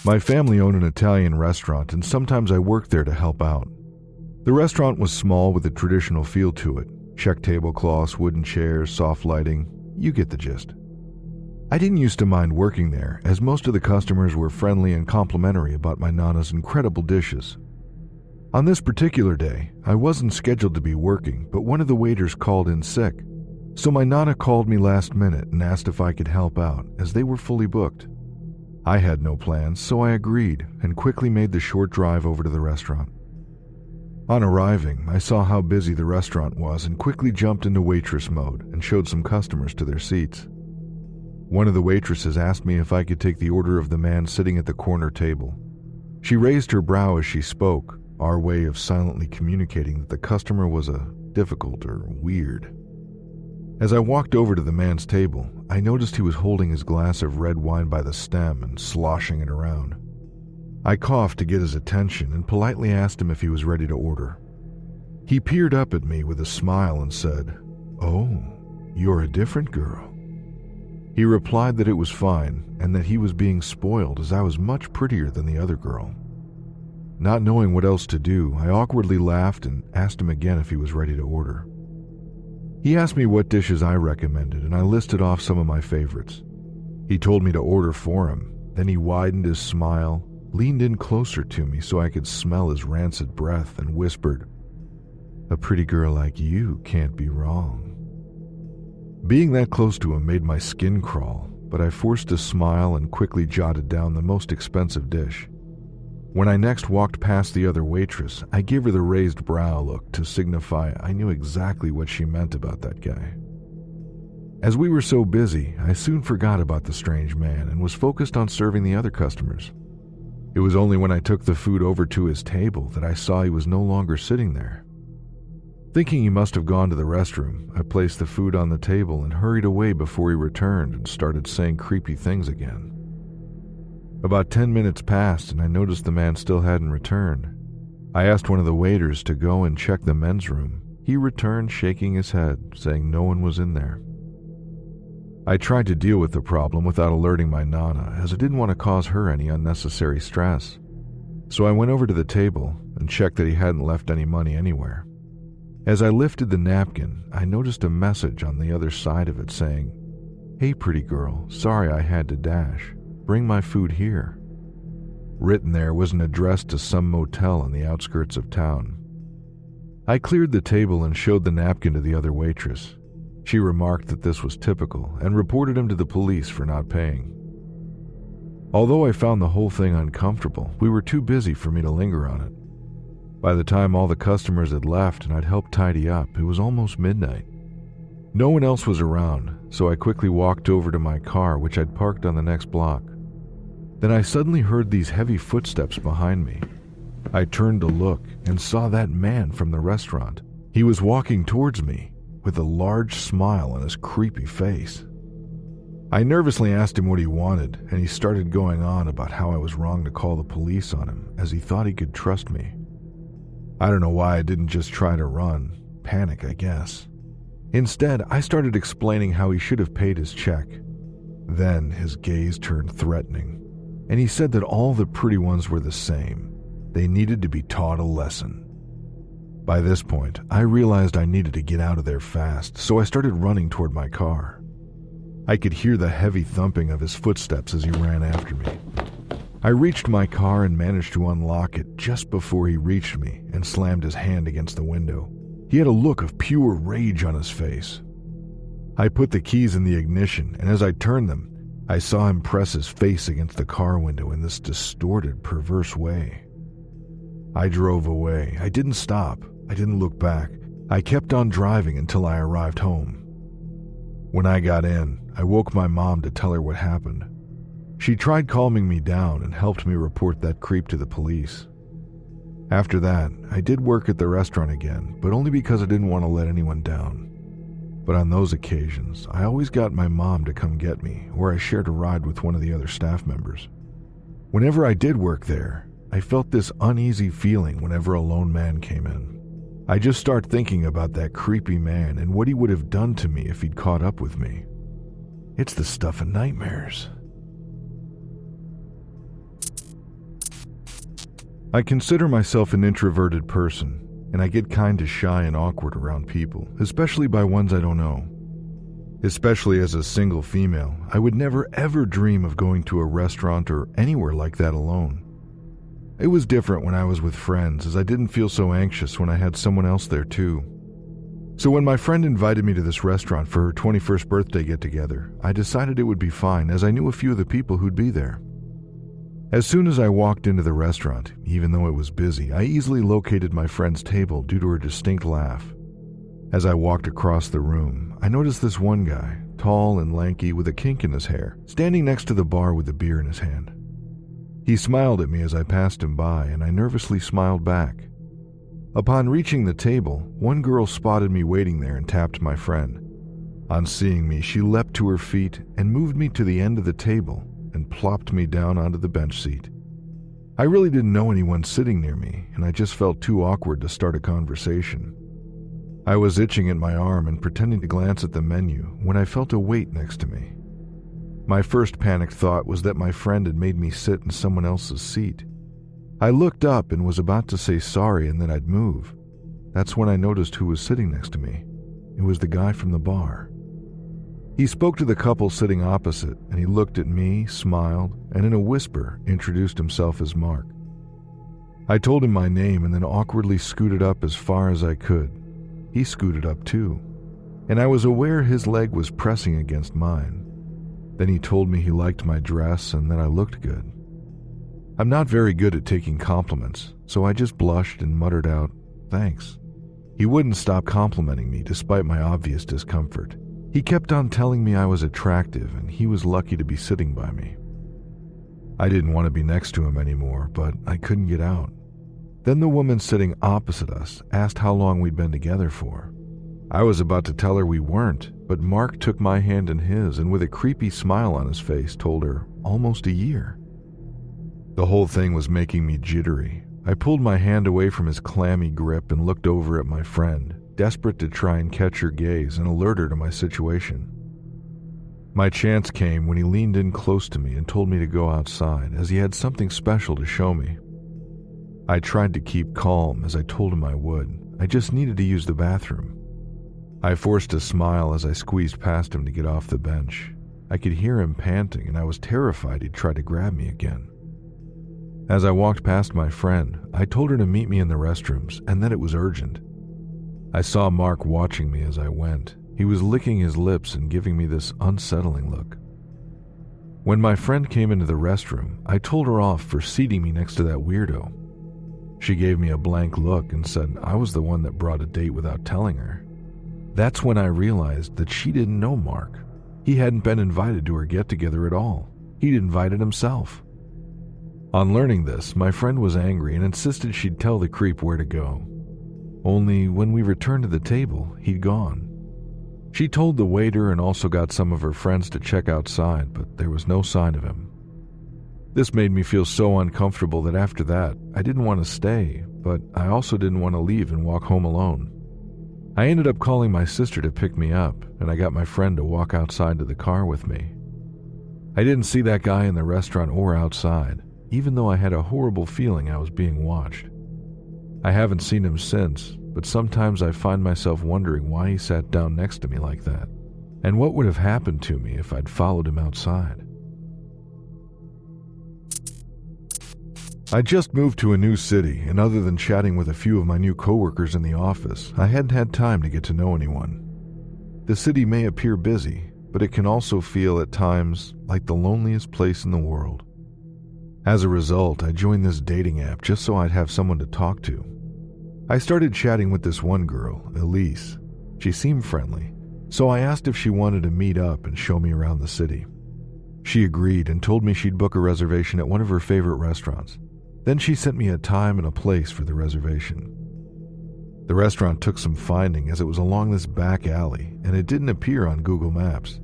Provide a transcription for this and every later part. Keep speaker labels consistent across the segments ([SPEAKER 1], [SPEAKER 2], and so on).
[SPEAKER 1] My family owned an Italian restaurant, and sometimes I worked there to help out. The restaurant was small with a traditional feel to it. Check tablecloths, wooden chairs, soft lighting. You get the gist. I didn't used to mind working there, as most of the customers were friendly and complimentary about my Nana's incredible dishes. On this particular day, I wasn't scheduled to be working, but one of the waiters called in sick. So my Nana called me last minute and asked if I could help out, as they were fully booked. I had no plans, so I agreed and quickly made the short drive over to the restaurant. On arriving, I saw how busy the restaurant was and quickly jumped into waitress mode and showed some customers to their seats. One of the waitresses asked me if I could take the order of the man sitting at the corner table. She raised her brow as she spoke, our way of silently communicating that the customer was difficult or weird. As I walked over to the man's table, I noticed he was holding his glass of red wine by the stem and sloshing it around. I coughed to get his attention and politely asked him if he was ready to order. He peered up at me with a smile and said, "Oh, you're a different girl." He replied that it was fine and that he was being spoiled as I was much prettier than the other girl. Not knowing what else to do, I awkwardly laughed and asked him again if he was ready to order. He asked me what dishes I recommended, and I listed off some of my favorites. He told me to order for him, then he widened his smile, leaned in closer to me so I could smell his rancid breath, and whispered, "A pretty girl like you can't be wrong." Being that close to him made my skin crawl, but I forced a smile and quickly jotted down the most expensive dish. When I next walked past the other waitress, I gave her the raised brow look to signify I knew exactly what she meant about that guy. As we were so busy, I soon forgot about the strange man and was focused on serving the other customers. It was only when I took the food over to his table that I saw he was no longer sitting there. Thinking he must have gone to the restroom, I placed the food on the table and hurried away before he returned and started saying creepy things again. About 10 minutes passed and I noticed the man still hadn't returned. I asked one of the waiters to go and check the men's room. He returned shaking his head, saying no one was in there. I tried to deal with the problem without alerting my Nana, as I didn't want to cause her any unnecessary stress. So I went over to the table and checked that he hadn't left any money anywhere. As I lifted the napkin, I noticed a message on the other side of it saying, "Hey pretty girl, sorry I had to dash. Bring my food here." Written there was an address to some motel on the outskirts of town. I cleared the table and showed the napkin to the other waitress. She remarked that this was typical and reported him to the police for not paying. Although I found the whole thing uncomfortable, we were too busy for me to linger on it. By the time all the customers had left and I'd helped tidy up, it was almost midnight. No one else was around, so I quickly walked over to my car, which I'd parked on the next block. Then I suddenly heard these heavy footsteps behind me. I turned to look and saw that man from the restaurant. He was walking towards me with a large smile on his creepy face. I nervously asked him what he wanted, and he started going on about how I was wrong to call the police on him, as he thought he could trust me. I don't know why I didn't just try to run. Panic, I guess. Instead, I started explaining how he should have paid his check. Then his gaze turned threatening, and he said that all the pretty ones were the same. They needed to be taught a lesson. By this point, I realized I needed to get out of there fast, so I started running toward my car. I could hear the heavy thumping of his footsteps as he ran after me. I reached my car and managed to unlock it just before he reached me and slammed his hand against the window. He had a look of pure rage on his face. I put the keys in the ignition, and as I turned them, I saw him press his face against the car window in this distorted, perverse way. I drove away. I didn't stop. I didn't look back. I kept on driving until I arrived home. When I got in, I woke my mom to tell her what happened. She tried calming me down and helped me report that creep to the police. After that, I did work at the restaurant again, but only because I didn't want to let anyone down. But on those occasions, I always got my mom to come get me, or I shared a ride with one of the other staff members. Whenever I did work there, I felt this uneasy feeling whenever a lone man came in. I just start thinking about that creepy man and what he would have done to me if he'd caught up with me. It's the stuff of nightmares. I consider myself an introverted person, and I get kind of shy and awkward around people, especially by ones I don't know. Especially as a single female, I would never ever dream of going to a restaurant or anywhere like that alone. It was different when I was with friends, as I didn't feel so anxious when I had someone else there too. So when my friend invited me to this restaurant for her 21st birthday get-together, I decided it would be fine, as I knew a few of the people who'd be there. As soon as I walked into the restaurant, even though it was busy, I easily located my friend's table due to her distinct laugh. As I walked across the room, I noticed this one guy, tall and lanky with a kink in his hair, standing next to the bar with a beer in his hand. He smiled at me as I passed him by, and I nervously smiled back. Upon reaching the table, one girl spotted me waiting there and tapped my friend. On seeing me, she leapt to her feet and moved me to the end of the table and plopped me down onto the bench seat. I really didn't know anyone sitting near me, and I just felt too awkward to start a conversation. I was itching at my arm and pretending to glance at the menu when I felt a weight next to me. My first panicked thought was that my friend had made me sit in someone else's seat. I looked up and was about to say sorry and that I'd move. That's when I noticed who was sitting next to me. It was the guy from the bar. He spoke to the couple sitting opposite, and he looked at me, smiled, and in a whisper introduced himself as Mark. I told him my name and then awkwardly scooted up as far as I could. He scooted up too, and I was aware his leg was pressing against mine. Then he told me he liked my dress and that I looked good. I'm not very good at taking compliments, so I just blushed and muttered out, "Thanks." He wouldn't stop complimenting me despite my obvious discomfort. He kept on telling me I was attractive and he was lucky to be sitting by me. I didn't want to be next to him anymore, but I couldn't get out. Then the woman sitting opposite us asked how long we'd been together for. I was about to tell her we weren't, but Mark took my hand in his and with a creepy smile on his face told her almost a year. The whole thing was making me jittery. I pulled my hand away from his clammy grip and looked over at my friend, desperate to try and catch her gaze and alert her to my situation. My chance came when he leaned in close to me and told me to go outside as he had something special to show me. I tried to keep calm as I told him I would. I just needed to use the bathroom. I forced a smile as I squeezed past him to get off the bench. I could hear him panting and I was terrified he'd try to grab me again. As I walked past my friend, I told her to meet me in the restrooms and that it was urgent. I saw Mark watching me as I went. He was licking his lips and giving me this unsettling look. When my friend came into the restroom, I told her off for seating me next to that weirdo. She gave me a blank look and said I was the one that brought a date without telling her. That's when I realized that she didn't know Mark. He hadn't been invited to her get-together at all. He'd invited himself. On learning this, my friend was angry and insisted she'd tell the creep where to go. Only when we returned to the table, he'd gone. She told the waiter and also got some of her friends to check outside, but there was no sign of him. This made me feel so uncomfortable that after that, I didn't want to stay, but I also didn't want to leave and walk home alone. I ended up calling my sister to pick me up, and I got my friend to walk outside to the car with me. I didn't see that guy in the restaurant or outside, even though I had a horrible feeling I was being watched. I haven't seen him since, but sometimes I find myself wondering why he sat down next to me like that, and what would have happened to me if I'd followed him outside. I just moved to a new city, and other than chatting with a few of my new coworkers in the office, I hadn't had time to get to know anyone. The city may appear busy, but it can also feel at times like the loneliest place in the world. As a result, I joined this dating app just so I'd have someone to talk to. I started chatting with this one girl, Elise. She seemed friendly, so I asked if she wanted to meet up and show me around the city. She agreed and told me she'd book a reservation at one of her favorite restaurants. Then she sent me a time and a place for the reservation. The restaurant took some finding as it was along this back alley, and it didn't appear on Google Maps.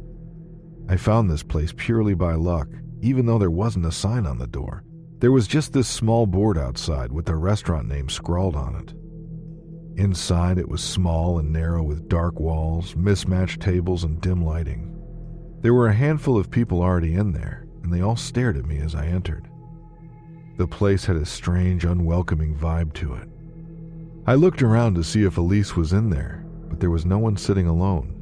[SPEAKER 1] I found this place purely by luck, even though there wasn't a sign on the door. There was just this small board outside with the restaurant name scrawled on it. Inside, it was small and narrow with dark walls, mismatched tables, and dim lighting. There were a handful of people already in there, and they all stared at me as I entered. The place had a strange, unwelcoming vibe to it. I looked around to see if Elise was in there, but there was no one sitting alone.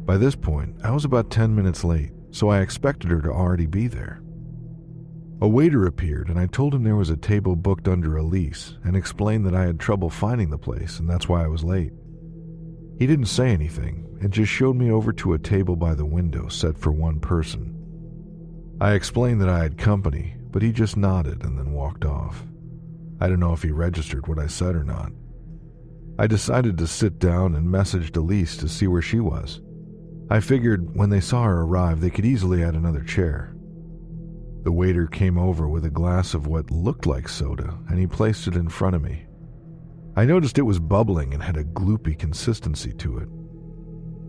[SPEAKER 1] By this point, I was about 10 minutes late, so I expected her to already be there. A waiter appeared, and I told him there was a table booked under Elise and explained that I had trouble finding the place and that's why I was late. He didn't say anything and just showed me over to a table by the window set for one person. I explained that I had company, but he just nodded and then walked off. I don't know if he registered what I said or not. I decided to sit down and messaged Elise to see where she was. I figured when they saw her arrive, they could easily add another chair. The waiter came over with a glass of what looked like soda, and he placed it in front of me. I noticed it was bubbling and had a gloopy consistency to it.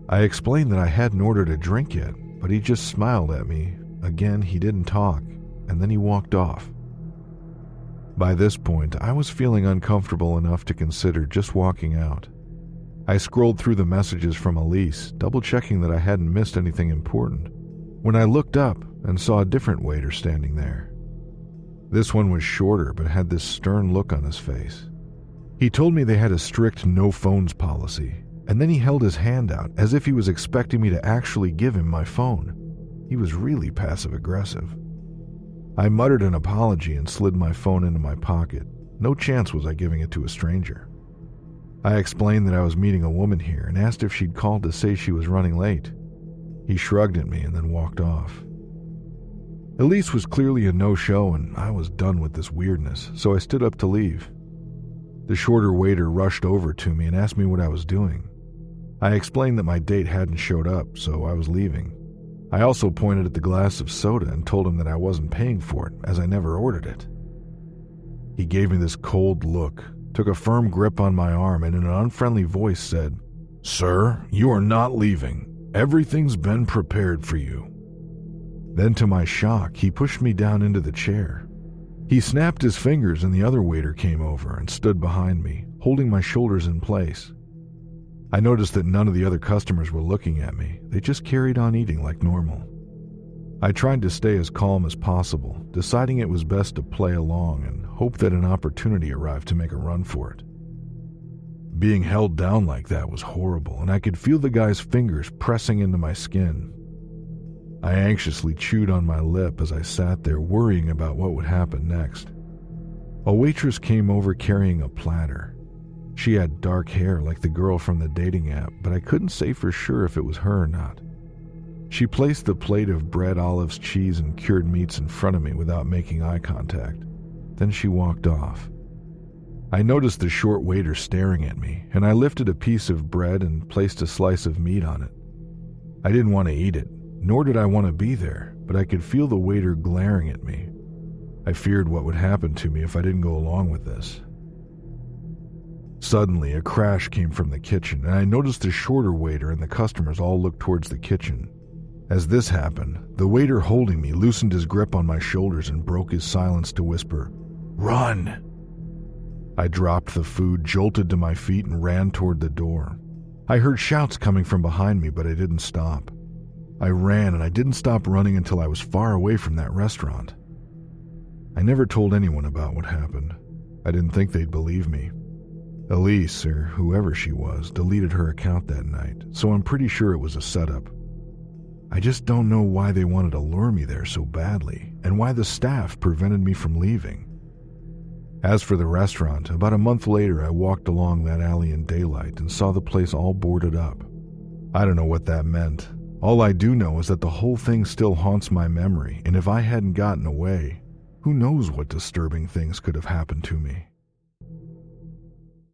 [SPEAKER 1] I explained that I hadn't ordered a drink yet, but he just smiled at me. Again, he didn't talk, and then he walked off. By this point, I was feeling uncomfortable enough to consider just walking out. I scrolled through the messages from Elise, double-checking that I hadn't missed anything important, when I looked up and saw a different waiter standing there. This one was shorter but had this stern look on his face. He told me they had a strict no phones policy, and then he held his hand out as if he was expecting me to actually give him my phone. He was really passive-aggressive. I muttered an apology and slid my phone into my pocket. No chance was I giving it to a stranger. I explained that I was meeting a woman here and asked if she'd called to say she was running late. He shrugged at me and then walked off. Elise was clearly a no-show and I was done with this weirdness, so I stood up to leave. The shorter waiter rushed over to me and asked me what I was doing. I explained that my date hadn't showed up, so I was leaving. I also pointed at the glass of soda and told him that I wasn't paying for it, as I never ordered it. He gave me this cold look, took a firm grip on my arm, and in an unfriendly voice said, "Sir, you are not leaving. Everything's been prepared for you." Then to my shock, he pushed me down into the chair. He snapped his fingers and the other waiter came over and stood behind me, holding my shoulders in place. I noticed that none of the other customers were looking at me. They just carried on eating like normal. I tried to stay as calm as possible, deciding it was best to play along and hope that an opportunity arrived to make a run for it. Being held down like that was horrible, and I could feel the guy's fingers pressing into my skin. I anxiously chewed on my lip as I sat there worrying about what would happen next. A waitress came over carrying a platter. She had dark hair like the girl from the dating app, but I couldn't say for sure if it was her or not. She placed the plate of bread, olives, cheese, and cured meats in front of me without making eye contact. Then she walked off. I noticed the short waiter staring at me, and I lifted a piece of bread and placed a slice of meat on it. I didn't want to eat it, nor did I want to be there, but I could feel the waiter glaring at me. I feared what would happen to me if I didn't go along with this. Suddenly, a crash came from the kitchen, and I noticed the shorter waiter and the customers all looked towards the kitchen. As this happened, the waiter holding me loosened his grip on my shoulders and broke his silence to whisper, "Run!" I dropped the food, jolted to my feet, and ran toward the door. I heard shouts coming from behind me, but I didn't stop. I ran, and I didn't stop running until I was far away from that restaurant. I never told anyone about what happened. I didn't think they'd believe me. Elise, or whoever she was, deleted her account that night, so I'm pretty sure it was a setup. I just don't know why they wanted to lure me there so badly, and why the staff prevented me from leaving. As for the restaurant, about a month later I walked along that alley in daylight and saw the place all boarded up. I don't know what that meant. All I do know is that the whole thing still haunts my memory, and if I hadn't gotten away, who knows what disturbing things could have happened to me.